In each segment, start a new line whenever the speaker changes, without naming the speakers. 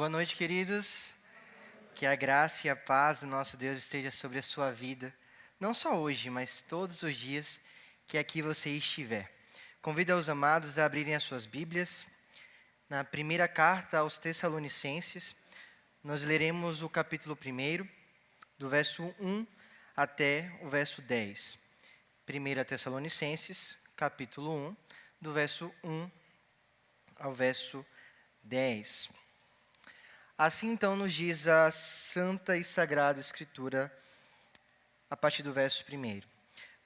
Boa noite, queridos. Que a graça e a paz do nosso Deus esteja sobre a sua vida, não só hoje, mas todos os dias que aqui você estiver. Convido os amados a abrirem as suas Bíblias. Na primeira carta aos Tessalonicenses, nós leremos o capítulo 1, do verso 1 até o verso 10. 1 Tessalonicenses, capítulo 1, do verso 1 ao verso 10. Assim, então, nos diz a Santa e Sagrada Escritura, a partir do verso 1.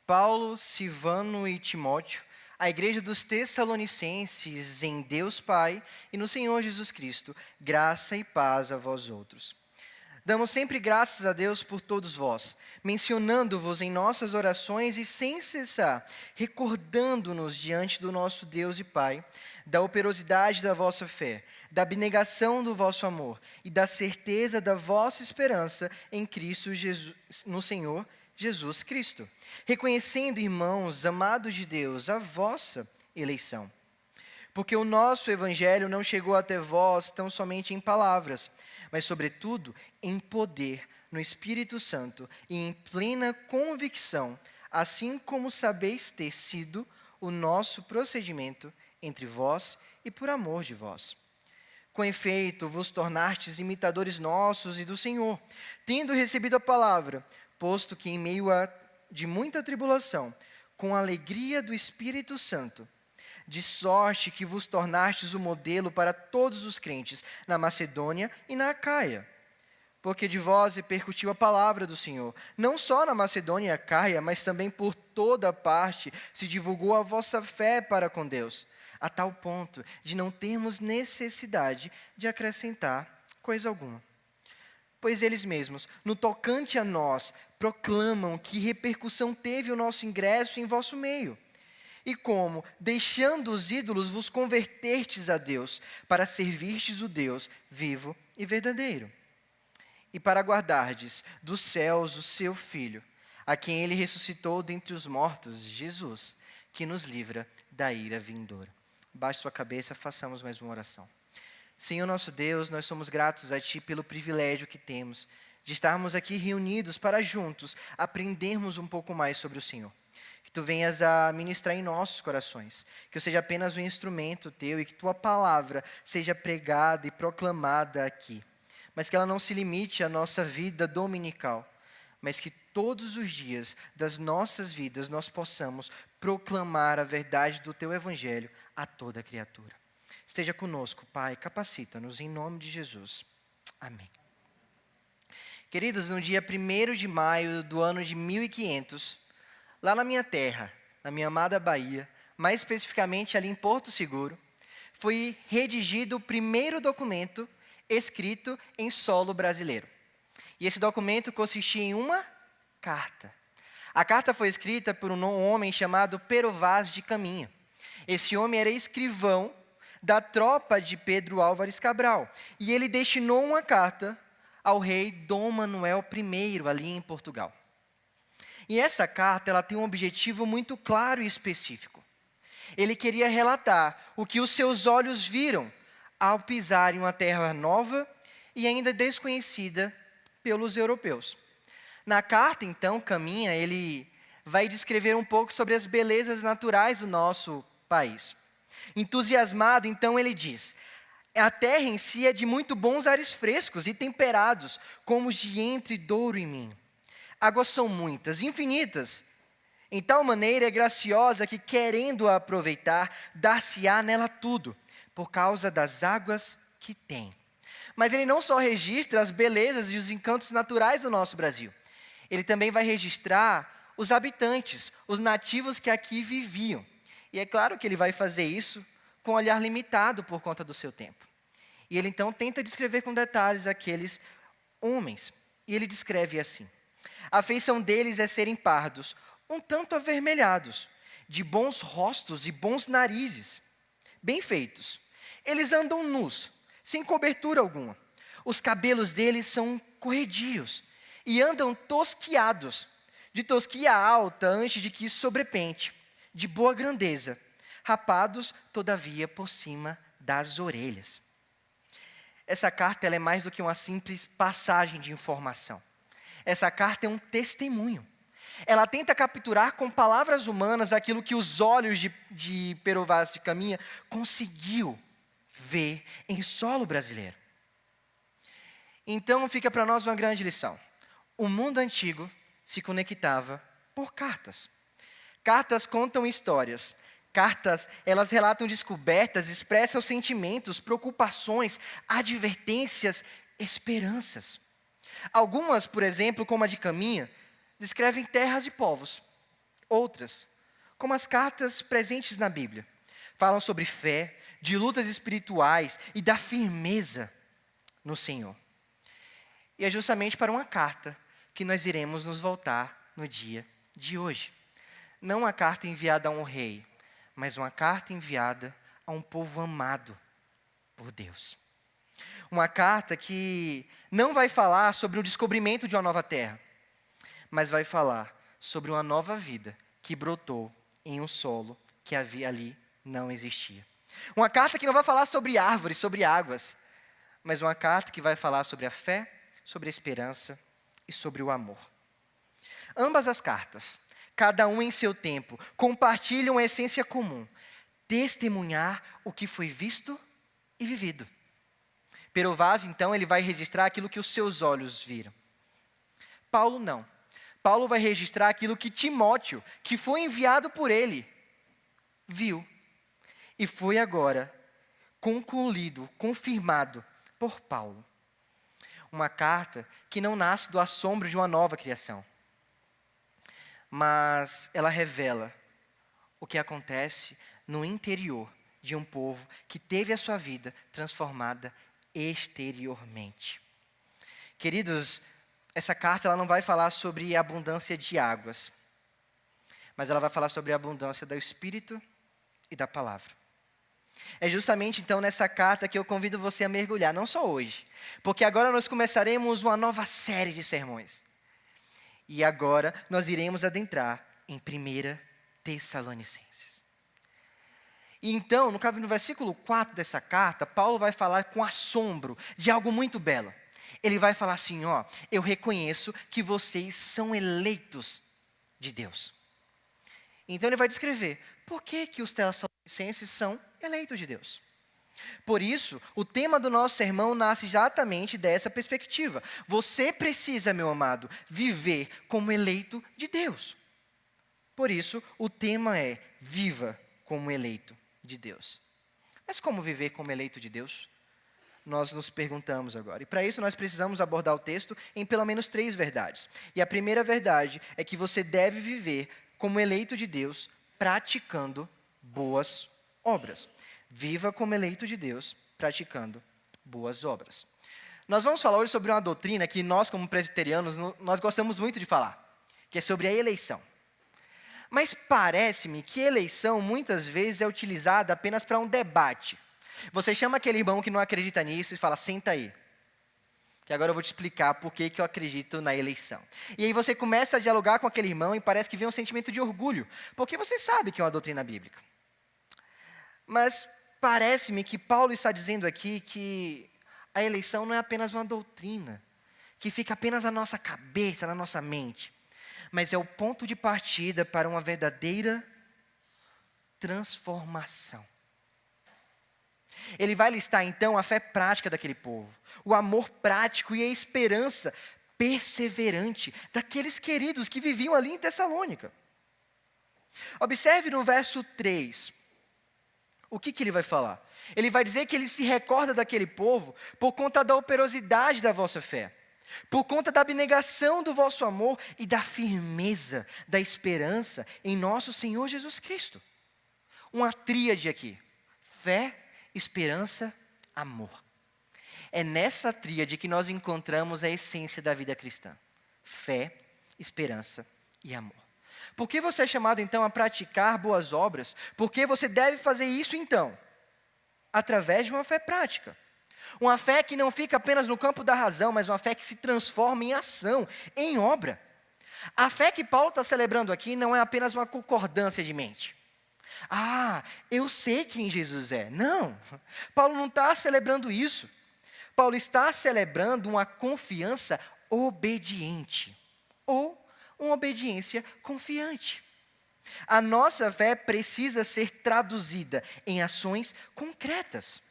Paulo, Silvano e Timóteo, a igreja dos Tessalonicenses, em Deus Pai e no Senhor Jesus Cristo, graça e paz a vós outros. Damos sempre graças a Deus por todos vós, mencionando-vos em nossas orações e sem cessar, recordando-nos diante do nosso Deus e Pai, da operosidade da vossa fé, da abnegação do vosso amor e da certeza da vossa esperança em Cristo Jesus, no Senhor Jesus Cristo. Reconhecendo, irmãos, amados de Deus, a vossa eleição. Porque o nosso evangelho não chegou até vós tão somente em palavras, mas, sobretudo, em poder, no Espírito Santo e em plena convicção, assim como sabeis ter sido o nosso procedimento entre vós e por amor de vós. Com efeito, vos tornastes imitadores nossos e do Senhor, tendo recebido a palavra, posto que em meio de muita tribulação, com a alegria do Espírito Santo, de sorte que vos tornastes o modelo para todos os crentes na Macedônia e na Acaia. Porque de vós repercutiu a palavra do Senhor. Não só na Macedônia e Acaia, mas também por toda parte se divulgou a vossa fé para com Deus, a tal ponto de não termos necessidade de acrescentar coisa alguma. Pois eles mesmos, no tocante a nós, proclamam que repercussão teve o nosso ingresso em vosso meio. E como, deixando os ídolos, vos convertertes a Deus, para servirtes o Deus vivo e verdadeiro. E para guardardes dos céus o seu Filho, a quem ele ressuscitou dentre os mortos, Jesus, que nos livra da ira vindoura. Baixe sua cabeça, façamos mais uma oração. Senhor nosso Deus, nós somos gratos a Ti pelo privilégio que temos de estarmos aqui reunidos para juntos aprendermos um pouco mais sobre o Senhor. Que Tu venhas a ministrar em nossos corações, que eu seja apenas um instrumento Teu e que Tua palavra seja pregada e proclamada aqui. Mas que ela não se limite à nossa vida dominical, mas que todos os dias das nossas vidas nós possamos proclamar a verdade do Teu Evangelho a toda criatura. Esteja conosco, Pai, capacita-nos em nome de Jesus. Amém. Queridos, no dia 1º de maio do ano de 1500, lá na minha terra, na minha amada Bahia, mais especificamente ali em Porto Seguro, foi redigido o primeiro documento escrito em solo brasileiro. E esse documento consistia em uma carta. A carta foi escrita por um homem chamado Pero Vaz de Caminha. Esse homem era escrivão da tropa de Pedro Álvares Cabral. E ele destinou uma carta ao rei Dom Manuel I, ali em Portugal. E essa carta ela tem um objetivo muito claro e específico. Ele queria relatar o que os seus olhos viram ao pisar em uma terra nova e ainda desconhecida pelos europeus. Na carta, então, Caminha, ele vai descrever um pouco sobre as belezas naturais do nosso país. Entusiasmado, então, ele diz: a terra em si é de muito bons ares frescos e temperados, como os de entre Douro e Minho. Águas são muitas, infinitas. Em tal maneira é graciosa que, querendo-a aproveitar, dar-se-á nela tudo, por causa das águas que tem. Mas ele não só registra as belezas e os encantos naturais do nosso Brasil. Ele também vai registrar os habitantes, os nativos que aqui viviam. E é claro que ele vai fazer isso com um olhar limitado por conta do seu tempo. E ele então tenta descrever com detalhes aqueles homens. E ele descreve assim: a feição deles é serem pardos, um tanto avermelhados, de bons rostos e bons narizes, bem feitos. Eles andam nus, sem cobertura alguma. Os cabelos deles são corredios e andam tosquiados, de tosquia alta antes de que sobrepente, de boa grandeza, rapados, todavia, por cima das orelhas. essa carta ela é mais do que uma simples passagem de informação. Essa carta é um testemunho. Ela tenta capturar com palavras humanas aquilo que os olhos de Pero Vaz de Caminha conseguiu ver em solo brasileiro. Então fica para nós uma grande lição. O mundo antigo se conectava por cartas. Cartas contam histórias. Cartas, elas relatam descobertas, expressam sentimentos, preocupações, advertências, esperanças. Algumas, por exemplo, como a de Caminha, descrevem terras e povos. Outras, como as cartas presentes na Bíblia, falam sobre fé, de lutas espirituais e da firmeza no Senhor. E é justamente para uma carta que nós iremos nos voltar no dia de hoje. Não uma carta enviada a um rei, mas uma carta enviada a um povo amado por Deus. Uma carta que não vai falar sobre o descobrimento de uma nova terra, mas vai falar sobre uma nova vida que brotou em um solo que havia ali não existia. Uma carta que não vai falar sobre árvores, sobre águas, mas uma carta que vai falar sobre a fé, sobre a esperança e sobre o amor. Ambas as cartas, cada um em seu tempo, compartilham a essência comum: testemunhar o que foi visto e vivido. Pero Vaz, então, ele vai registrar aquilo que os seus olhos viram. Paulo não. Paulo vai registrar aquilo que Timóteo, que foi enviado por ele, viu. E foi agora concluído, confirmado por Paulo. Uma carta que não nasce do assombro de uma nova criação, mas ela revela o que acontece no interior de um povo que teve a sua vida transformada exteriormente. Queridos, essa carta ela não vai falar sobre a abundância de águas, mas ela vai falar sobre a abundância do Espírito e da palavra. É justamente então nessa carta que eu convido você a mergulhar, não só hoje, porque agora nós começaremos uma nova série de sermões. E agora nós iremos adentrar em 1 Tessalonicenses. E então, no versículo 4 dessa carta, Paulo vai falar com assombro de algo muito belo. Ele vai falar assim, eu reconheço que vocês são eleitos de Deus. Então ele vai descrever por que os Tessalonicenses são eleitos de Deus. Por isso, o tema do nosso sermão nasce exatamente dessa perspectiva. Você precisa, meu amado, viver como eleito de Deus. Por isso, o tema é: viva como eleito de Deus. Mas como viver como eleito de Deus? Nós nos perguntamos agora. E para isso nós precisamos abordar o texto em pelo menos 3 verdades. E a primeira verdade é que você deve viver como eleito de Deus, praticando boas obras. Viva como eleito de Deus, praticando boas obras. Nós vamos falar hoje sobre uma doutrina que nós, como presbiterianos, nós gostamos muito de falar, que é sobre a eleição. Mas parece-me que eleição, muitas vezes, é utilizada apenas para um debate. Você chama aquele irmão que não acredita nisso e fala, senta aí, que agora eu vou te explicar por que eu acredito na eleição. E aí você começa a dialogar com aquele irmão e parece que vem um sentimento de orgulho, porque você sabe que é uma doutrina bíblica. Mas parece-me que Paulo está dizendo aqui que a eleição não é apenas uma doutrina, que fica apenas na nossa cabeça, na nossa mente, mas é o ponto de partida para uma verdadeira transformação. Ele vai listar então a fé prática daquele povo, o amor prático e a esperança perseverante daqueles queridos que viviam ali em Tessalônica. Observe no verso 3, o que ele vai falar? Ele vai dizer que ele se recorda daquele povo por conta da operosidade da vossa fé, por conta da abnegação do vosso amor e da firmeza da esperança em nosso Senhor Jesus Cristo. Uma tríade aqui: fé, esperança, amor. É nessa tríade que nós encontramos a essência da vida cristã: fé, esperança e amor. Por que você é chamado então a praticar boas obras? Porque você deve fazer isso então através de uma fé prática. Uma fé que não fica apenas no campo da razão, mas uma fé que se transforma em ação, em obra. A fé que Paulo está celebrando aqui não é apenas uma concordância de mente. Eu sei quem Jesus é. Não, Paulo não está celebrando isso. Paulo está celebrando uma confiança obediente, ou uma obediência confiante. A nossa fé precisa ser traduzida em ações concretas.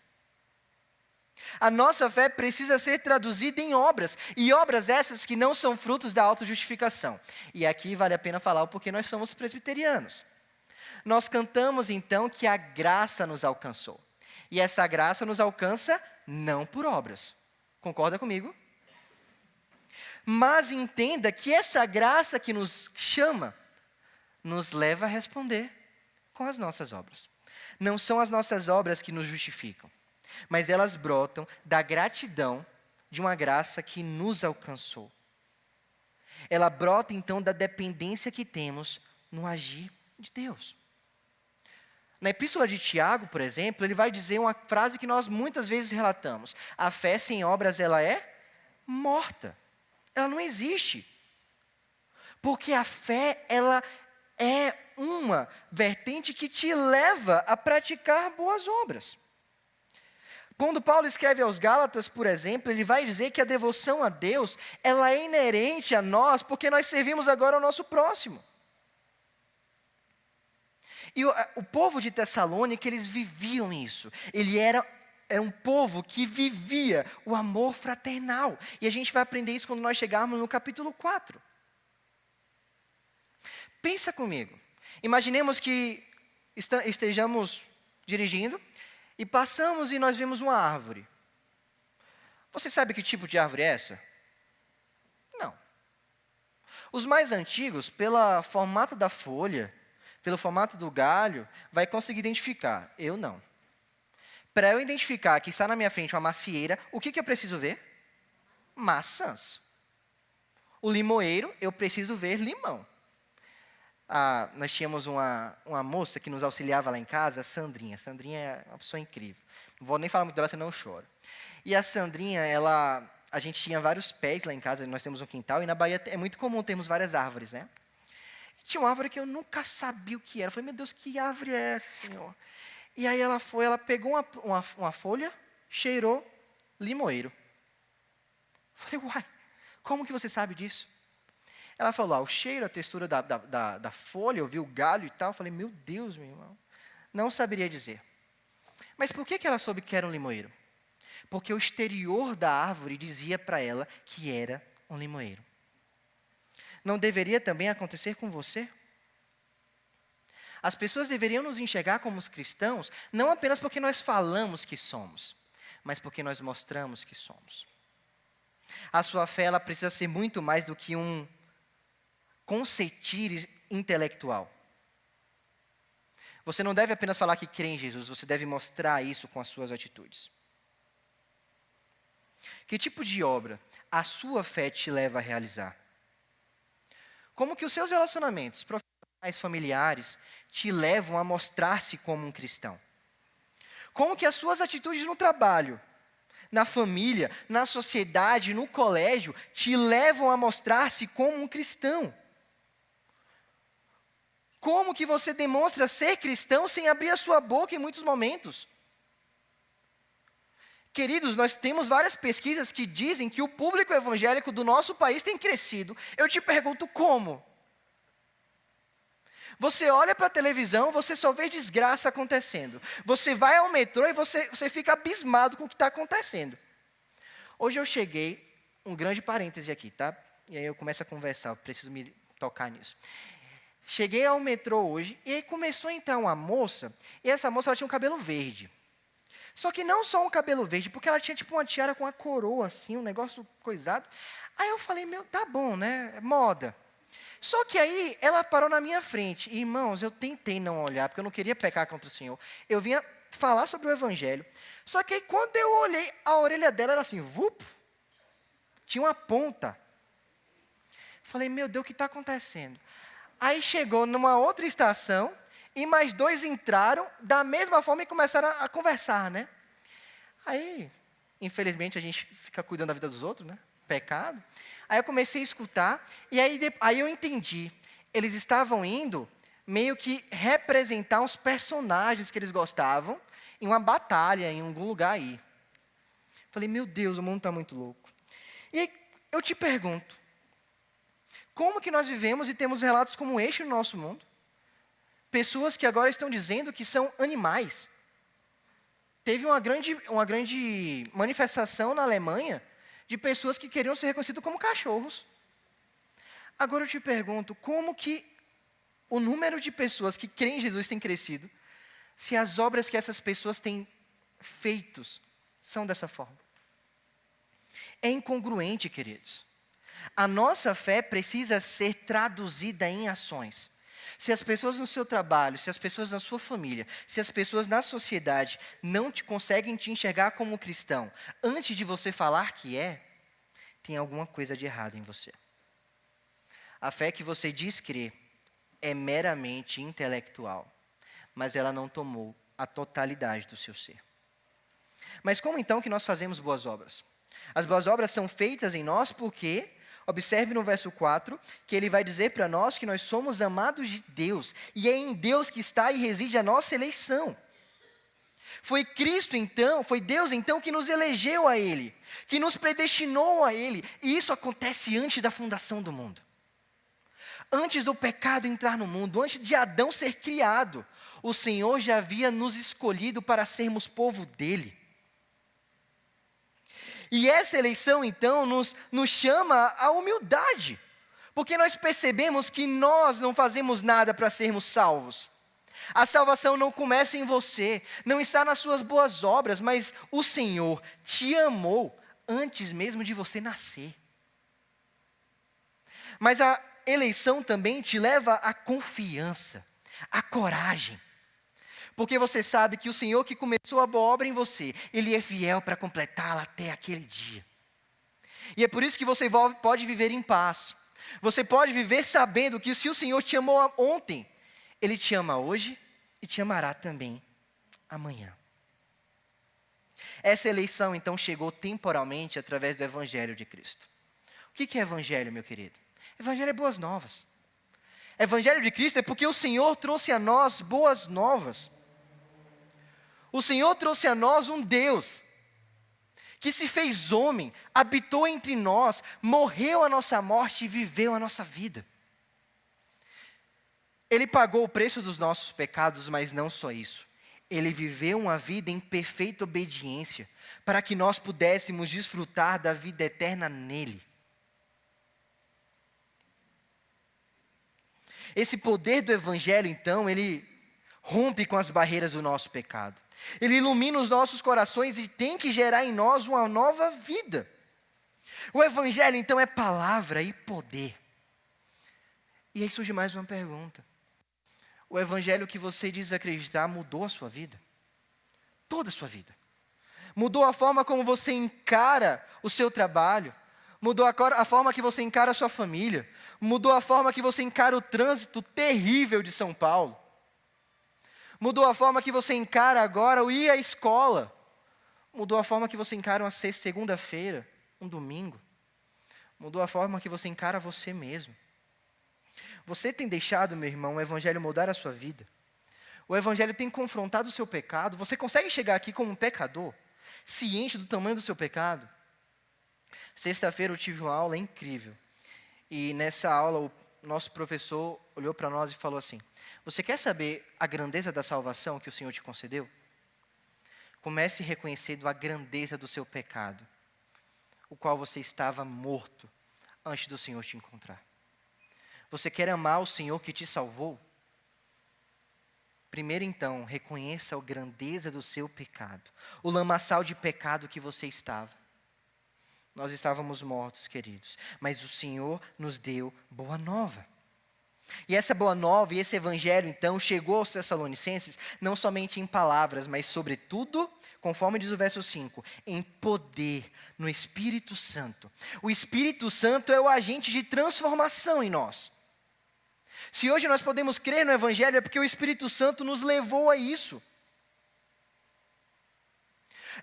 A nossa fé precisa ser traduzida em obras, e obras essas que não são frutos da autojustificação. E aqui vale a pena falar o porquê nós somos presbiterianos. Nós cantamos então que a graça nos alcançou. E essa graça nos alcança não por obras. Concorda comigo? Mas entenda que essa graça que nos chama, nos leva a responder com as nossas obras. Não são as nossas obras que nos justificam, mas elas brotam da gratidão de uma graça que nos alcançou. Ela brota então da dependência que temos no agir de Deus. Na epístola de Tiago, por exemplo, ele vai dizer uma frase que nós muitas vezes relatamos: a fé sem obras, ela é morta. Ela não existe. Porque a fé, ela é uma vertente que te leva a praticar boas obras. Quando Paulo escreve aos Gálatas, por exemplo, ele vai dizer que a devoção a Deus, ela é inerente a nós, porque nós servimos agora ao nosso próximo. E o povo de Tessalônica, eles viviam isso. Ele era um povo que vivia o amor fraternal. E a gente vai aprender isso quando nós chegarmos no capítulo 4. Pensa comigo. Imaginemos que estejamos dirigindo e passamos e nós vemos uma árvore. Você sabe que tipo de árvore é essa? Não. Os mais antigos, pelo formato da folha, pelo formato do galho, vai conseguir identificar. Eu não. Para eu identificar que está na minha frente uma macieira, o que eu preciso ver? Maçãs. O limoeiro, eu preciso ver limão. Nós tínhamos uma moça que nos auxiliava lá em casa, a Sandrinha. Sandrinha é uma pessoa incrível. Não vou nem falar muito dela, senão eu choro. E a Sandrinha, a gente tinha vários pés lá em casa, nós temos um quintal, e na Bahia é muito comum termos várias árvores, né? E tinha uma árvore que eu nunca sabia o que era. Eu falei, meu Deus, que árvore é essa, Senhor? E aí ela pegou uma folha, cheirou, limoeiro. Eu falei, uai, como que você sabe disso? Ela falou, o cheiro, a textura da folha, eu vi o galho e tal. Eu falei, meu Deus, meu irmão, não saberia dizer. Mas por que ela soube que era um limoeiro? Porque o exterior da árvore dizia para ela que era um limoeiro. Não deveria também acontecer com você? As pessoas deveriam nos enxergar como os cristãos, não apenas porque nós falamos que somos, mas porque nós mostramos que somos. A sua fé, ela precisa ser muito mais do que um conceitir intelectual. Você não deve apenas falar que crê em Jesus, você deve mostrar isso com as suas atitudes. Que tipo de obra a sua fé te leva a realizar? Como que os seus relacionamentos profissionais, familiares, te levam a mostrar-se como um cristão? Como que as suas atitudes no trabalho, na família, na sociedade, no colégio, te levam a mostrar-se como um cristão? Como que você demonstra ser cristão sem abrir a sua boca em muitos momentos? Queridos, nós temos várias pesquisas que dizem que o público evangélico do nosso país tem crescido. Eu te pergunto como? Você olha para a televisão, você só vê desgraça acontecendo. Você vai ao metrô e você fica abismado com o que está acontecendo. Hoje eu cheguei, um grande parêntese aqui, tá? E aí eu começo a conversar, eu preciso me tocar nisso. Cheguei ao metrô hoje e aí começou a entrar uma moça, e essa moça ela tinha um cabelo verde. Só que não só um cabelo verde, porque ela tinha tipo uma tiara com uma coroa assim, um negócio coisado. Aí eu falei, tá bom, né? Moda. Só que aí ela parou na minha frente. E, irmãos, eu tentei não olhar, porque eu não queria pecar contra o Senhor. Eu vinha falar sobre o Evangelho. Só que aí quando eu olhei, a orelha dela era assim, vup, tinha uma ponta. Falei, meu Deus, o que está acontecendo? Aí chegou numa outra estação, e mais dois entraram, da mesma forma, e começaram a conversar, né? Aí, infelizmente, a gente fica cuidando da vida dos outros, né? Pecado. Aí eu comecei a escutar, e aí eu entendi. Eles estavam indo meio que representar uns personagens que eles gostavam em uma batalha, em algum lugar aí. Falei, meu Deus, o mundo está muito louco. E aí, eu te pergunto, como que nós vivemos e temos relatos como este no nosso mundo? Pessoas que agora estão dizendo que são animais. Teve uma grande manifestação na Alemanha de pessoas que queriam ser reconhecidas como cachorros. Agora eu te pergunto, como que o número de pessoas que creem em Jesus tem crescido, se as obras que essas pessoas têm feitos são dessa forma? É incongruente, queridos. A nossa fé precisa ser traduzida em ações. Se as pessoas no seu trabalho, se as pessoas na sua família, se as pessoas na sociedade não conseguem te enxergar como cristão, antes de você falar que é, tem alguma coisa de errado em você. A fé que você diz crer é meramente intelectual, mas ela não tomou a totalidade do seu ser. Mas como então que nós fazemos boas obras? As boas obras são feitas em nós porque, observe no verso 4, que ele vai dizer para nós que nós somos amados de Deus, e é em Deus que está e reside a nossa eleição. Foi Cristo então, foi Deus então que nos elegeu a Ele, que nos predestinou a Ele, e isso acontece antes da fundação do mundo. Antes do pecado entrar no mundo, antes de Adão ser criado, o Senhor já havia nos escolhido para sermos povo dEle. E essa eleição, então, nos chama à humildade, porque nós percebemos que nós não fazemos nada para sermos salvos. A salvação não começa em você, não está nas suas boas obras, mas o Senhor te amou antes mesmo de você nascer. Mas a eleição também te leva à confiança, à coragem. Porque você sabe que o Senhor que começou a boa obra em você, Ele é fiel para completá-la até aquele dia. E é por isso que você pode viver em paz. Você pode viver sabendo que se o Senhor te amou ontem, Ele te ama hoje e te amará também amanhã. Essa eleição então chegou temporalmente através do Evangelho de Cristo. O que é Evangelho, meu querido? Evangelho é boas novas. Evangelho de Cristo é porque o Senhor trouxe a nós boas novas. O Senhor trouxe a nós um Deus que se fez homem, habitou entre nós, morreu a nossa morte e viveu a nossa vida. Ele pagou o preço dos nossos pecados, mas não só isso. Ele viveu uma vida em perfeita obediência, para que nós pudéssemos desfrutar da vida eterna nele. Esse poder do Evangelho, então, ele rompe com as barreiras do nosso pecado. Ele ilumina os nossos corações e tem que gerar em nós uma nova vida. O Evangelho, então, é palavra e poder. E aí surge mais uma pergunta. O Evangelho que você diz acreditar mudou a sua vida? Toda a sua vida. Mudou a forma como você encara o seu trabalho. Mudou a forma que você encara a sua família. Mudou a forma que você encara o trânsito terrível de São Paulo. Mudou a forma que você encara agora o ir à escola. Mudou a forma que você encara uma sexta, segunda-feira, um domingo. Mudou a forma que você encara você mesmo. Você tem deixado, meu irmão, o Evangelho mudar a sua vida? O Evangelho tem confrontado o seu pecado? Você consegue chegar aqui como um pecador, ciente do tamanho do seu pecado? Sexta-feira eu tive uma aula incrível. E nessa aula o nosso professor olhou para nós e falou assim: você quer saber a grandeza da salvação que o Senhor te concedeu? Comece reconhecendo a grandeza do seu pecado, o qual você estava morto antes do Senhor te encontrar. Você quer amar o Senhor que te salvou? Primeiro então, reconheça a grandeza do seu pecado, o lamaçal de pecado que você estava. Nós estávamos mortos, queridos, mas o Senhor nos deu boa nova. E essa boa nova e esse evangelho, então, chegou aos Tessalonicenses, não somente em palavras, mas sobretudo, conforme diz o verso 5, em poder, no Espírito Santo. O Espírito Santo é o agente de transformação em nós. Se hoje nós podemos crer no evangelho, é porque o Espírito Santo nos levou a isso.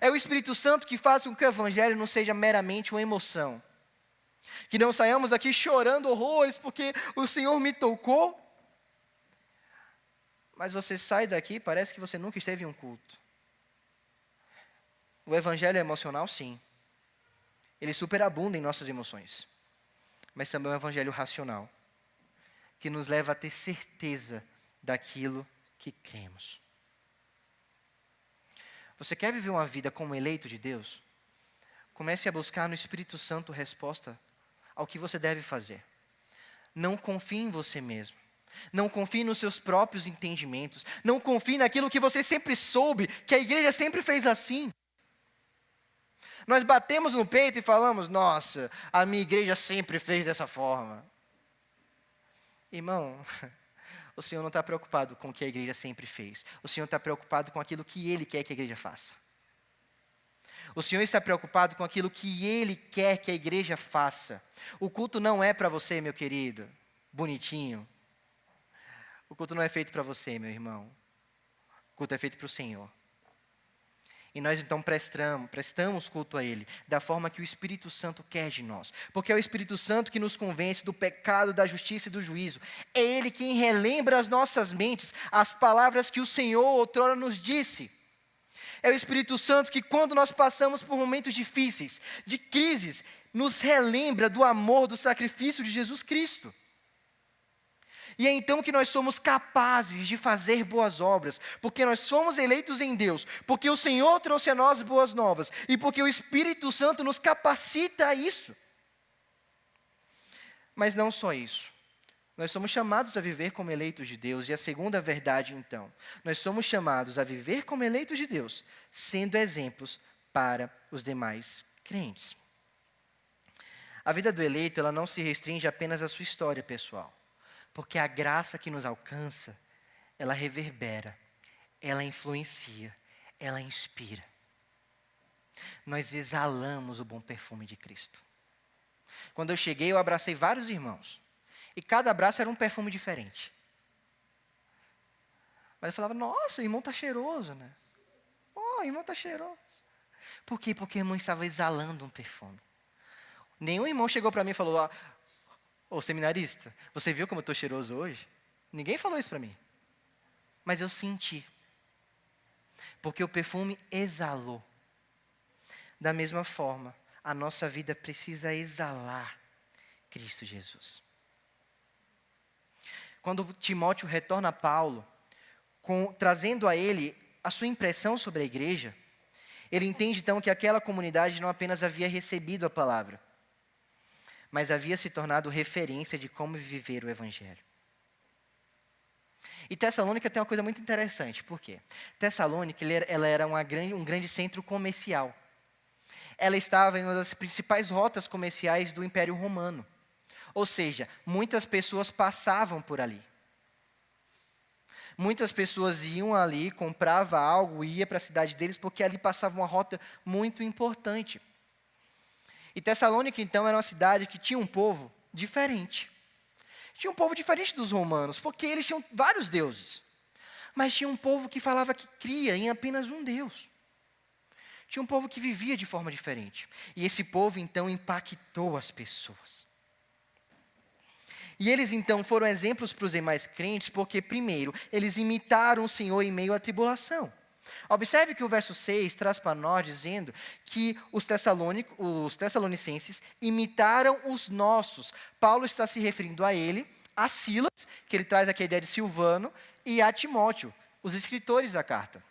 É o Espírito Santo que faz com que o evangelho não seja meramente uma emoção. Que não saiamos daqui chorando horrores porque o Senhor me tocou. Mas você sai daqui e parece que você nunca esteve em um culto. O evangelho emocional, sim. Ele superabunda em nossas emoções. Mas também é um evangelho racional, que nos leva a ter certeza daquilo que cremos. Você quer viver uma vida como eleito de Deus? Comece a buscar no Espírito Santo resposta ao que você deve fazer. Não confie em você mesmo. Não confie nos seus próprios entendimentos. Não confie naquilo que você sempre soube, que a igreja sempre fez assim. Nós batemos no peito e falamos, nossa, a minha igreja sempre fez dessa forma. Irmão, o Senhor não está preocupado com o que a igreja sempre fez. O Senhor está preocupado com aquilo que Ele quer que a igreja faça. O Senhor está preocupado com aquilo que Ele quer que a igreja faça. O culto não é para você, meu querido, bonitinho. O culto não é feito para você, meu irmão. O culto é feito para o Senhor. E nós então prestamos culto a Ele, da forma que o Espírito Santo quer de nós. Porque é o Espírito Santo que nos convence do pecado, da justiça e do juízo. É Ele quem relembra às nossas mentes as palavras que o Senhor outrora nos disse. É o Espírito Santo que, quando nós passamos por momentos difíceis, de crises, nos relembra do amor, do sacrifício de Jesus Cristo. E é então que nós somos capazes de fazer boas obras, porque nós somos eleitos em Deus, porque o Senhor trouxe a nós boas novas, e porque o Espírito Santo nos capacita a isso. Mas não só isso. Nós somos chamados a viver como eleitos de Deus, e a segunda verdade então, nós somos chamados a viver como eleitos de Deus, sendo exemplos para os demais crentes. A vida do eleito, ela não se restringe apenas à sua história pessoal. Porque a graça que nos alcança, ela reverbera, ela influencia, ela inspira. Nós exalamos o bom perfume de Cristo. Quando eu cheguei, eu abracei vários irmãos. E cada abraço era um perfume diferente. Mas eu falava, nossa, o irmão está cheiroso, né? O irmão está cheiroso. Por quê? Porque o irmão estava exalando um perfume. Nenhum irmão chegou para mim e falou, ô seminarista, você viu como eu estou cheiroso hoje? Ninguém falou isso para mim. Mas eu senti. Porque o perfume exalou. Da mesma forma, a nossa vida precisa exalar Cristo Jesus. Quando Timóteo retorna a Paulo, trazendo a ele a sua impressão sobre a igreja, ele entende então que aquela comunidade não apenas havia recebido a palavra, mas havia se tornado referência de como viver o Evangelho. E Tessalônica tem uma coisa muito interessante, por quê? Tessalônica ela era um grande centro comercial. Ela estava em uma das principais rotas comerciais do Império Romano. Ou seja, muitas pessoas passavam por ali. Muitas pessoas iam ali, compravam algo, ia para a cidade deles, porque ali passava uma rota muito importante. E Tessalônica, então, era uma cidade que tinha um povo diferente. Tinha um povo diferente dos romanos, porque eles tinham vários deuses. Mas tinha um povo que falava que cria em apenas um Deus. Tinha um povo que vivia de forma diferente. E esse povo, então, impactou as pessoas. E eles, então, foram exemplos para os demais crentes, porque, primeiro, eles imitaram o Senhor em meio à tribulação. Observe que o verso 6 traz para nós dizendo que os tessalonicenses imitaram os nossos. Paulo está se referindo a ele, a Silas, que ele traz aqui a ideia de Silvano, e a Timóteo, os escritores da carta.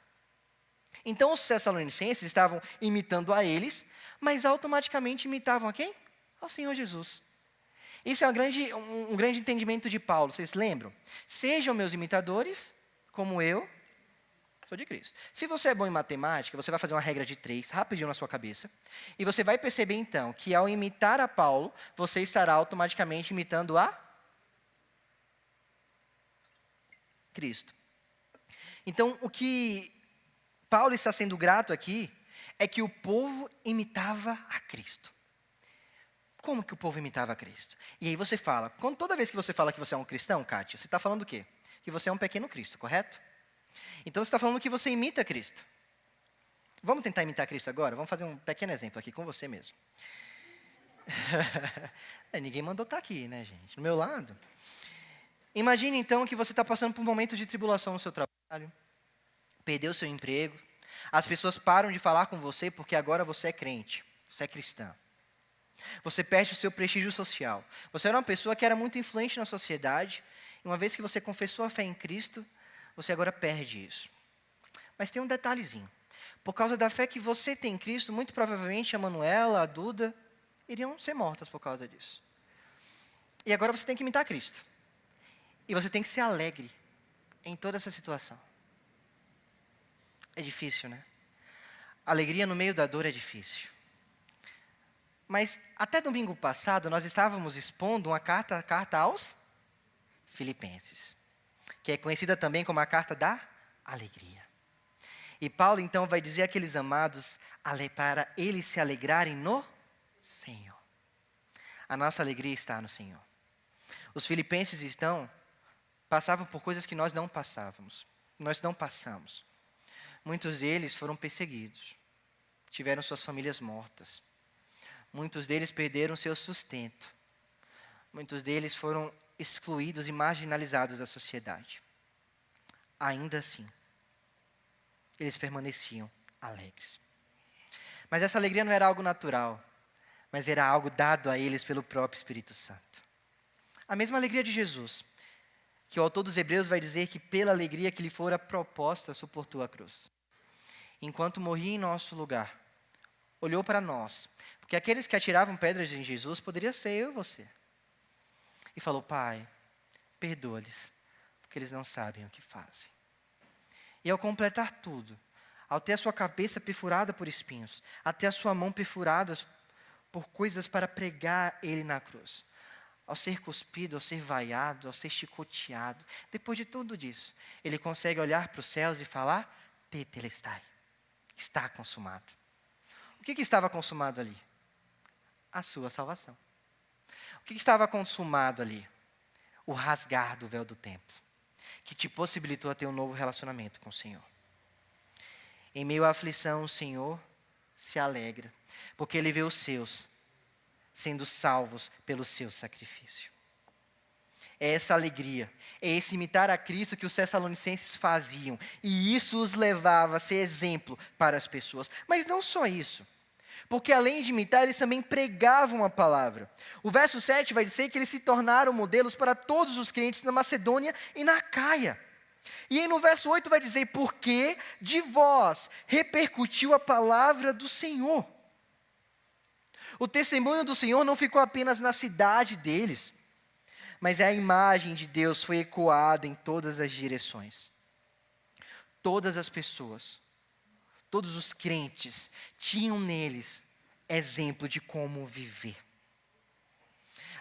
Então os tessalonicenses estavam imitando a eles, mas automaticamente imitavam a quem? Ao Senhor Jesus. Isso é um grande entendimento de Paulo, vocês lembram? Sejam meus imitadores, como eu sou de Cristo. Se você é bom em matemática, você vai fazer uma regra de 3, rapidinho na sua cabeça, e você vai perceber então que ao imitar a Paulo, você estará automaticamente imitando a Cristo. Então, o que Paulo está sendo grato aqui é que o povo imitava a Cristo. Como que o povo imitava a Cristo? E aí você fala, toda vez que você fala que você é um cristão, Kátia, você está falando o quê? Que você é um pequeno Cristo, correto? Então você está falando que você imita Cristo. Vamos tentar imitar Cristo agora? Vamos fazer um pequeno exemplo aqui com você mesmo. Ninguém mandou estar aqui, né, gente? Do meu lado. Imagine então que você está passando por momentos de tribulação no seu trabalho, perdeu seu emprego, As pessoas param de falar com você porque agora você é crente, você é cristã. Você perde o seu prestígio social. Você era uma pessoa que era muito influente na sociedade, e uma vez que você confessou a fé em Cristo, você agora perde isso. Mas tem um detalhezinho. Por causa da fé que você tem em Cristo, muito provavelmente a Manuela, a Duda, iriam ser mortas por causa disso. E agora você tem que imitar Cristo. E você tem que ser alegre em toda essa situação. É difícil, né? Alegria no meio da dor é difícil. Mas até domingo passado nós estávamos expondo uma carta aos Filipenses, que é conhecida também como a carta da alegria. E Paulo então vai dizer àqueles amados para eles se alegrarem no Senhor. A nossa alegria está no Senhor. Os filipenses passavam por coisas que nós não passávamos, nós não passamos. Muitos deles foram perseguidos, tiveram suas famílias mortas. Muitos deles perderam seu sustento. Muitos deles foram excluídos e marginalizados da sociedade. Ainda assim, eles permaneciam alegres. Mas essa alegria não era algo natural, mas era algo dado a eles pelo próprio Espírito Santo. A mesma alegria de Jesus, que o autor dos Hebreus vai dizer que pela alegria que lhe fora proposta, suportou a cruz. Enquanto morria em nosso lugar, olhou para nós, porque aqueles que atiravam pedras em Jesus poderia ser eu e você. E falou: Pai, perdoa-lhes, porque eles não sabem o que fazem. E ao completar tudo, ao ter a sua cabeça perfurada por espinhos, até a sua mão perfurada por coisas para pregar ele na cruz, ao ser cuspido, ao ser vaiado, ao ser chicoteado, depois de tudo disso, ele consegue olhar para os céus e falar: Tetelestai, está consumado. O que estava consumado ali? A sua salvação. O que estava consumado ali? O rasgar do véu do templo, que te possibilitou a ter um novo relacionamento com o Senhor. Em meio à aflição, o Senhor se alegra, porque Ele vê os seus sendo salvos pelo seu sacrifício. É essa alegria, é esse imitar a Cristo que os Tessalonicenses faziam, e isso os levava a ser exemplo para as pessoas. Mas não só isso, porque além de imitar, eles também pregavam a palavra. O verso 7 vai dizer que eles se tornaram modelos para todos os crentes na Macedônia e na Acaia. E aí no verso 8 vai dizer: porque de vós repercutiu a palavra do Senhor. O testemunho do Senhor não ficou apenas na cidade deles, mas a imagem de Deus foi ecoada em todas as direções. Todas as pessoas, todos os crentes tinham neles exemplo de como viver.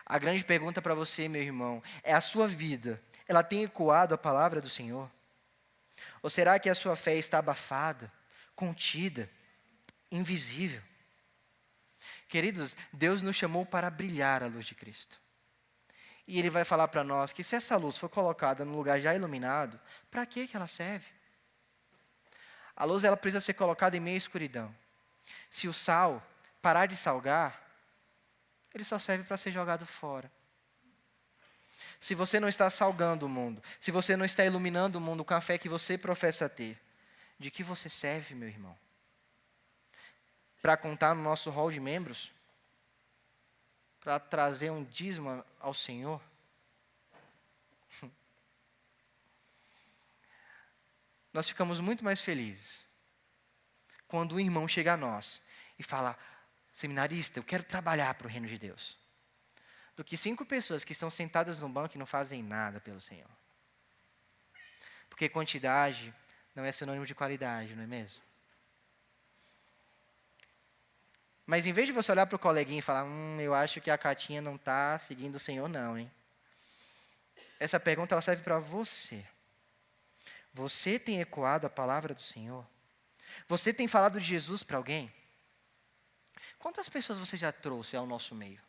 A grande pergunta para você, meu irmão, é: a sua vida, ela tem ecoado a palavra do Senhor? Ou será que a sua fé está abafada, contida, invisível? Queridos, Deus nos chamou para brilhar a luz de Cristo. E Ele vai falar para nós que se essa luz for colocada num lugar já iluminado, para que ela serve? A luz, ela precisa ser colocada em meio à escuridão. Se o sal parar de salgar, ele só serve para ser jogado fora. Se você não está salgando o mundo, se você não está iluminando o mundo com a fé que você professa ter, de que você serve, meu irmão? Para contar no nosso hall de membros? Para trazer um dízimo ao Senhor? Nós ficamos muito mais felizes quando um irmão chega a nós e fala: seminarista, eu quero trabalhar para o reino de Deus, do que 5 pessoas que estão sentadas no banco e não fazem nada pelo Senhor. Porque quantidade não é sinônimo de qualidade, não é mesmo? Mas em vez de você olhar para o coleguinha e falar: eu acho que a Catinha não está seguindo o Senhor não, hein? Essa pergunta, ela serve para você. Você tem ecoado a palavra do Senhor? Você tem falado de Jesus para alguém? Quantas pessoas você já trouxe ao nosso meio?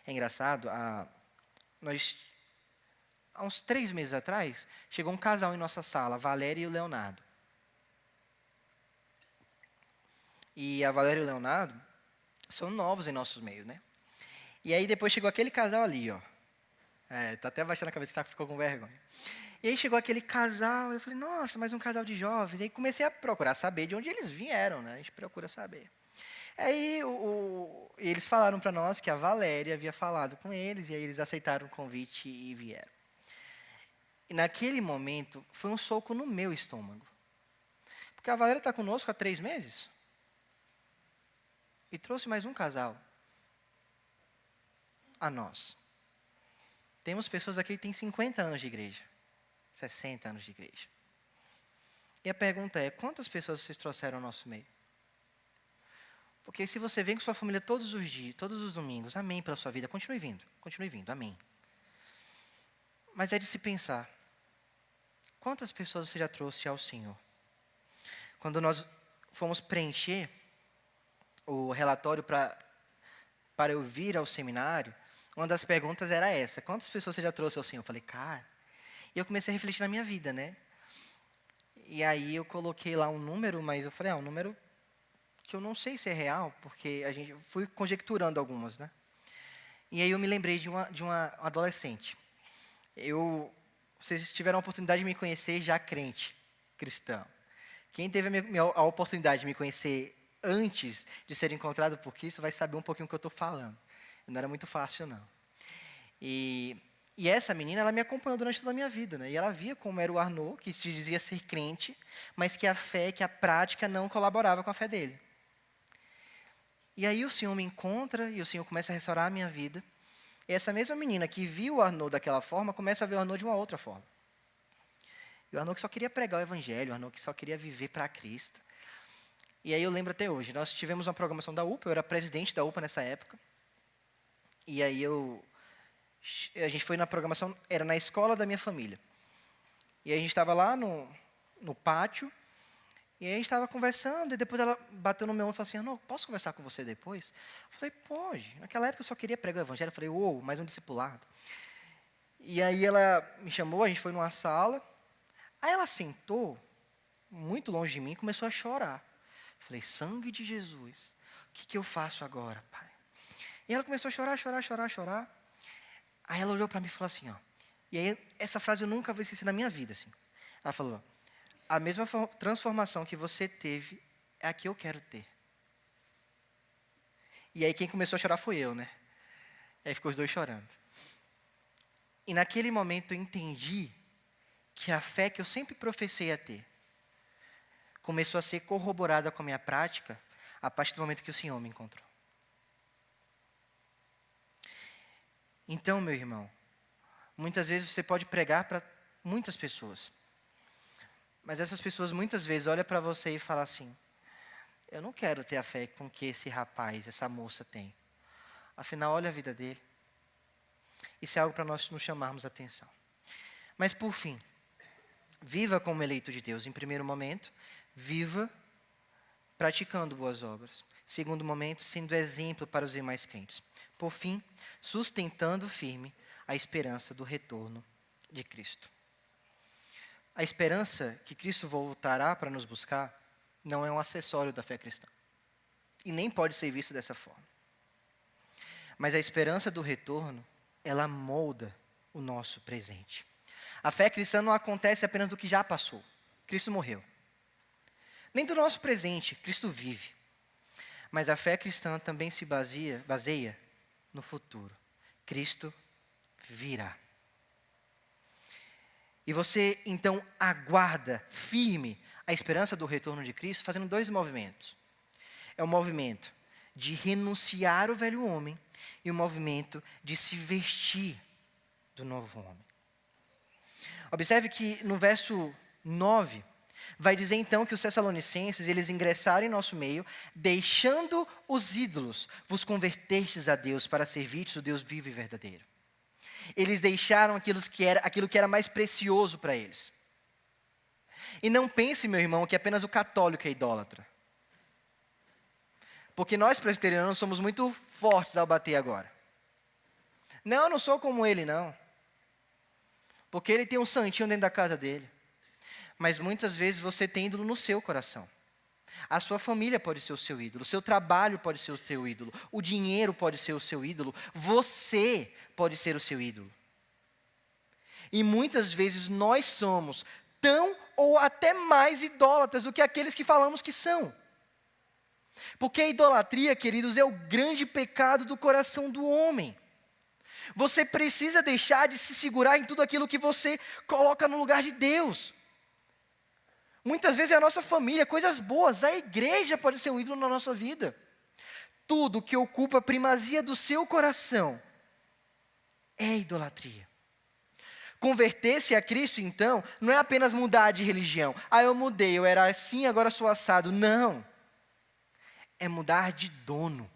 É engraçado, há uns 3 meses atrás, chegou um casal em nossa sala, a Valéria e o Leonardo. E a Valéria e o Leonardo são novos em nossos meios, né? E aí depois chegou aquele casal ali, ó. Tá até abaixando a cabeça, ficou com vergonha. E aí chegou aquele casal, eu falei, nossa, mais um casal de jovens. E aí comecei a procurar saber de onde eles vieram, né? A gente procura saber. Aí eles falaram para nós que a Valéria havia falado com eles, e aí eles aceitaram o convite e vieram. E naquele momento, foi um soco no meu estômago. Porque a Valéria está conosco há 3 meses. E trouxe mais um casal a nós. Temos pessoas aqui que têm 50 anos de igreja. 60 anos de igreja. E a pergunta é, quantas pessoas vocês trouxeram ao nosso meio? Porque se você vem com sua família todos os dias, todos os domingos, amém pela sua vida, continue vindo, amém. Mas é de se pensar, quantas pessoas você já trouxe ao Senhor? Quando nós fomos preencher o relatório para eu vir ao seminário, uma das perguntas era essa, quantas pessoas você já trouxe ao Senhor? Eu falei, cara, e eu comecei a refletir na minha vida, né? E aí eu coloquei lá um número, mas eu falei, um número que eu não sei se é real, porque fui conjecturando algumas, né? E aí eu me lembrei de uma adolescente. Vocês tiveram a oportunidade de me conhecer já crente, cristão. Quem teve a oportunidade de me conhecer antes de ser encontrado por Cristo vai saber um pouquinho o que eu estou falando. Não era muito fácil, não. E essa menina, ela me acompanhou durante toda a minha vida, né? E ela via como era o Arnaud, que se dizia ser crente, mas que a fé, que a prática não colaborava com a fé dele. E aí o Senhor me encontra e o Senhor começa a restaurar a minha vida. E essa mesma menina que viu o Arnaud daquela forma, começa a ver o Arnaud de uma outra forma. E o Arnaud que só queria pregar o evangelho, o Arnaud que só queria viver para Cristo. E aí eu lembro até hoje, nós tivemos uma programação da UPA, eu era presidente da UPA nessa época. E aí a gente foi na programação, era na escola da minha família. E aí a gente estava lá no pátio, e aí a gente estava conversando, e depois ela bateu no meu ombro e falou assim, Arnaud, posso conversar com você depois? Eu falei, pode. Naquela época eu só queria pregar o evangelho, eu falei, mais um discipulado. E aí ela me chamou, a gente foi numa sala, aí ela sentou, muito longe de mim, e começou a chorar. Eu falei, sangue de Jesus, o que eu faço agora, pai? E ela começou a chorar. Aí ela olhou para mim e falou assim, e aí essa frase eu nunca vou esquecer na minha vida, assim. Ela falou, a mesma transformação que você teve é a que eu quero ter. E aí quem começou a chorar foi eu, né? Aí ficou os dois chorando. E naquele momento eu entendi que a fé que eu sempre professei a ter começou a ser corroborada com a minha prática a partir do momento que o Senhor me encontrou. Então, meu irmão, muitas vezes você pode pregar para muitas pessoas, mas essas pessoas muitas vezes olham para você e falam assim, eu não quero ter a fé com que esse rapaz, essa moça tem. Afinal, olha a vida dele. Isso é algo para nós nos chamarmos a atenção. Mas por fim, viva como eleito de Deus. Em primeiro momento, viva praticando boas obras. Segundo momento, sendo exemplo para os demais crentes. Por fim, sustentando firme a esperança do retorno de Cristo. A esperança que Cristo voltará para nos buscar não é um acessório da fé cristã. E nem pode ser visto dessa forma. Mas a esperança do retorno, ela molda o nosso presente. A fé cristã não acontece apenas do que já passou. Cristo morreu. Nem do nosso presente, Cristo vive. Mas a fé cristã também se baseia no futuro. Cristo virá. E você, então, aguarda firme a esperança do retorno de Cristo, fazendo 2 movimentos. É o movimento de renunciar ao velho homem e o movimento de se vestir do novo homem. Observe que no verso 9, vai dizer então que os tessalonicenses, eles ingressaram em nosso meio, deixando os ídolos, vos convertestes a Deus para servirdes o Deus vivo e verdadeiro. Eles deixaram aquilo que era mais precioso para eles. E não pense, meu irmão, que apenas o católico é idólatra. Porque nós presbiterianos somos muito fortes ao bater agora. Não, eu não sou como ele, não. Porque ele tem um santinho dentro da casa dele. Mas muitas vezes você tem ídolo no seu coração. A sua família pode ser o seu ídolo, o seu trabalho pode ser o seu ídolo, o dinheiro pode ser o seu ídolo, você pode ser o seu ídolo. E muitas vezes nós somos tão ou até mais idólatras do que aqueles que falamos que são. Porque a idolatria, queridos, é o grande pecado do coração do homem. Você precisa deixar de se segurar em tudo aquilo que você coloca no lugar de Deus. Muitas vezes é a nossa família, coisas boas, a igreja pode ser um ídolo na nossa vida. Tudo que ocupa a primazia do seu coração é idolatria. Converter-se a Cristo, então, não é apenas mudar de religião. Ah, eu mudei, eu era assim, agora sou assado. Não. É mudar de dono.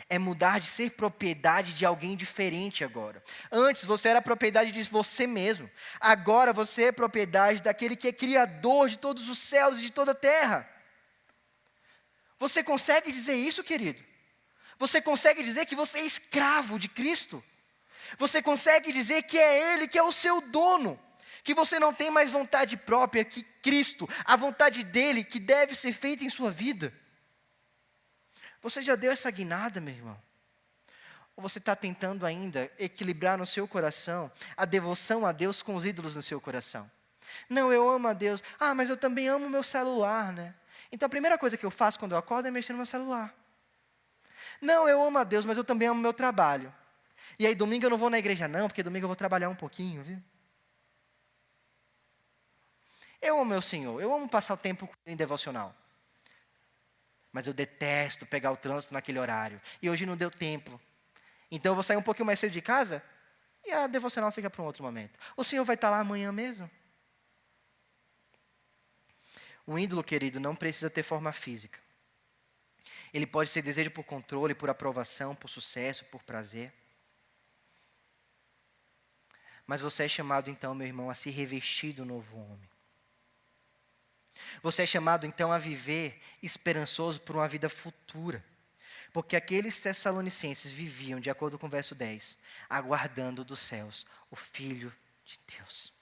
É mudar de ser propriedade de alguém diferente agora. Antes você era propriedade de você mesmo. Agora você é propriedade daquele que é criador de todos os céus e de toda a terra. Você consegue dizer isso, querido? Você consegue dizer que você é escravo de Cristo? Você consegue dizer que é Ele que é o seu dono? Que você não tem mais vontade própria que Cristo, a vontade dEle que deve ser feita em sua vida? Você já deu essa guinada, meu irmão? Ou você está tentando ainda equilibrar no seu coração a devoção a Deus com os ídolos no seu coração? Não, eu amo a Deus. Ah, mas eu também amo o meu celular, né? Então a primeira coisa que eu faço quando eu acordo é mexer no meu celular. Não, eu amo a Deus, mas eu também amo o meu trabalho. E aí domingo eu não vou na igreja não, porque domingo eu vou trabalhar um pouquinho, viu? Eu amo meu Senhor, eu amo passar o tempo em devocional. Mas eu detesto pegar o trânsito naquele horário. E hoje não deu tempo. Então eu vou sair um pouquinho mais cedo de casa e a devocional fica para um outro momento. O Senhor vai estar lá amanhã mesmo? Um ídolo, querido, não precisa ter forma física. Ele pode ser desejo por controle, por aprovação, por sucesso, por prazer. Mas você é chamado então, meu irmão, a se revestir do novo homem. Você é chamado então a viver esperançoso por uma vida futura. Porque aqueles tessalonicenses viviam, de acordo com o verso 10, aguardando dos céus o Filho de Deus.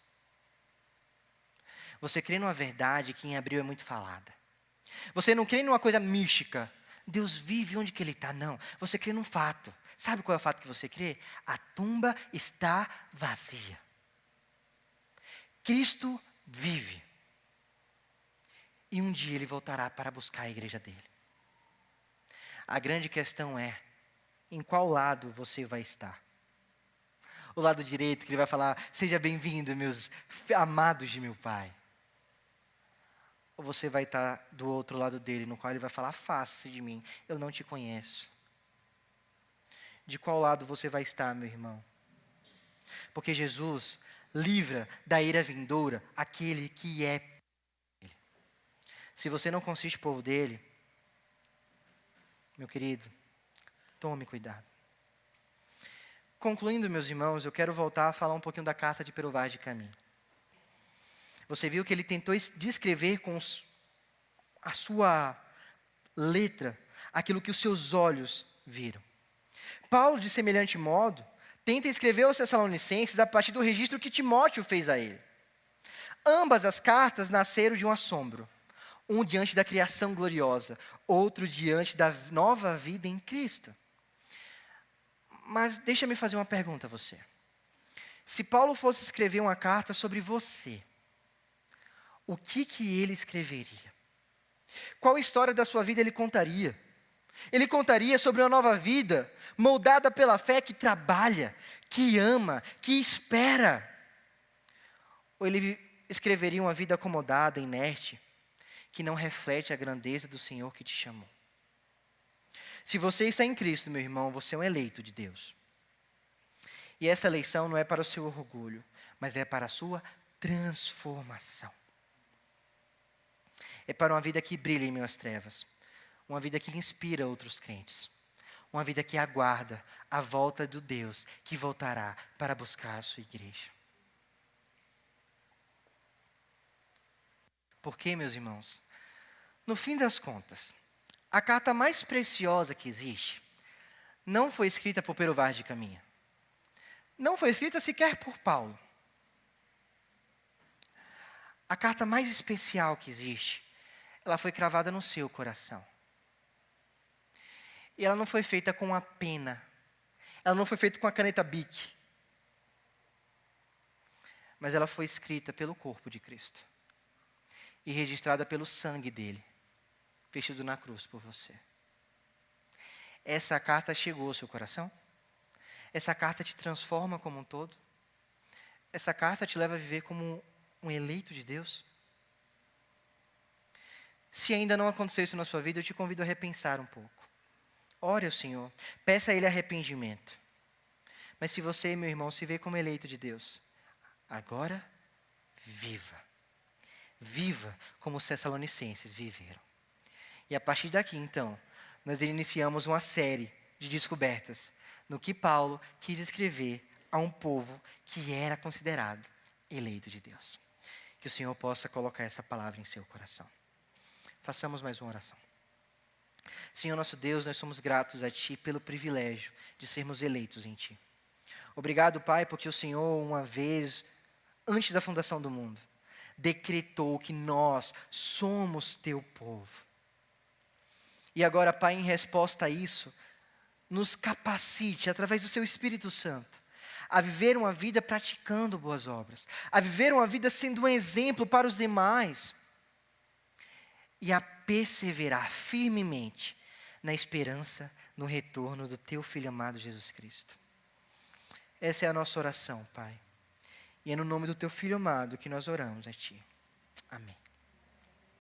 Você crê numa verdade que em Abril é muito falada. Você não crê numa coisa mística. Deus vive onde que Ele está, não. Você crê num fato. Sabe qual é o fato que você crê? A tumba está vazia. Cristo vive. E um dia Ele voltará para buscar a igreja dEle. A grande questão é, em qual lado você vai estar? O lado direito, que Ele vai falar, seja bem-vindo, meus amados de meu Pai. Ou você vai estar do outro lado dele, no qual Ele vai falar, afaste-se de mim, eu não te conheço. De qual lado você vai estar, meu irmão? Porque Jesus livra da ira vindoura aquele que é Ele. Se você não consiste o povo dele, meu querido, tome cuidado. Concluindo, meus irmãos, eu quero voltar a falar um pouquinho da carta de Pero Vaz de Caminha. Você viu que ele tentou descrever com a sua letra aquilo que os seus olhos viram. Paulo, de semelhante modo, tenta escrever aos Tessalonicenses a partir do registro que Timóteo fez a ele. Ambas as cartas nasceram de um assombro. Um diante da criação gloriosa, outro diante da nova vida em Cristo. Mas deixa-me fazer uma pergunta a você. Se Paulo fosse escrever uma carta sobre você, o que ele escreveria? Qual história da sua vida ele contaria? Ele contaria sobre uma nova vida, moldada pela fé que trabalha, que ama, que espera. Ou ele escreveria uma vida acomodada, inerte, que não reflete a grandeza do Senhor que te chamou? Se você está em Cristo, meu irmão, você é um eleito de Deus. E essa eleição não é para o seu orgulho, mas é para a sua transformação. É para uma vida que brilha em meio às trevas. Uma vida que inspira outros crentes. Uma vida que aguarda a volta do Deus que voltará para buscar a sua igreja. Porque, meus irmãos, no fim das contas, a carta mais preciosa que existe não foi escrita por Pero Vaz de Caminha. Não foi escrita sequer por Paulo. A carta mais especial que existe, ela foi cravada no seu coração. E ela não foi feita com a pena. Ela não foi feita com a caneta Bic. mas ela foi escrita pelo corpo de Cristo e registrada pelo sangue dele, vestido na cruz por você. Essa carta chegou ao seu coração? Essa carta te transforma como um todo? Essa carta te leva a viver como um eleito de Deus? Se ainda não aconteceu isso na sua vida, eu te convido a repensar um pouco. Ore ao Senhor, peça a Ele arrependimento. Mas se você, meu irmão, se vê como eleito de Deus, agora viva. Viva como os Tessalonicenses viveram. E a partir daqui, então, nós iniciamos uma série de descobertas no que Paulo quis escrever a um povo que era considerado eleito de Deus. Que o Senhor possa colocar essa palavra em seu coração. Façamos mais uma oração. Senhor nosso Deus, nós somos gratos a Ti pelo privilégio de sermos eleitos em Ti. Obrigado, Pai, porque o Senhor, uma vez, antes da fundação do mundo, decretou que nós somos Teu povo. E agora, Pai, em resposta a isso, nos capacite, através do Seu Espírito Santo, a viver uma vida praticando boas obras, a viver uma vida sendo um exemplo para os demais, e a perseverar firmemente na esperança no retorno do Teu Filho amado Jesus Cristo. Essa é a nossa oração, Pai. E é no nome do Teu Filho amado que nós oramos a Ti. Amém.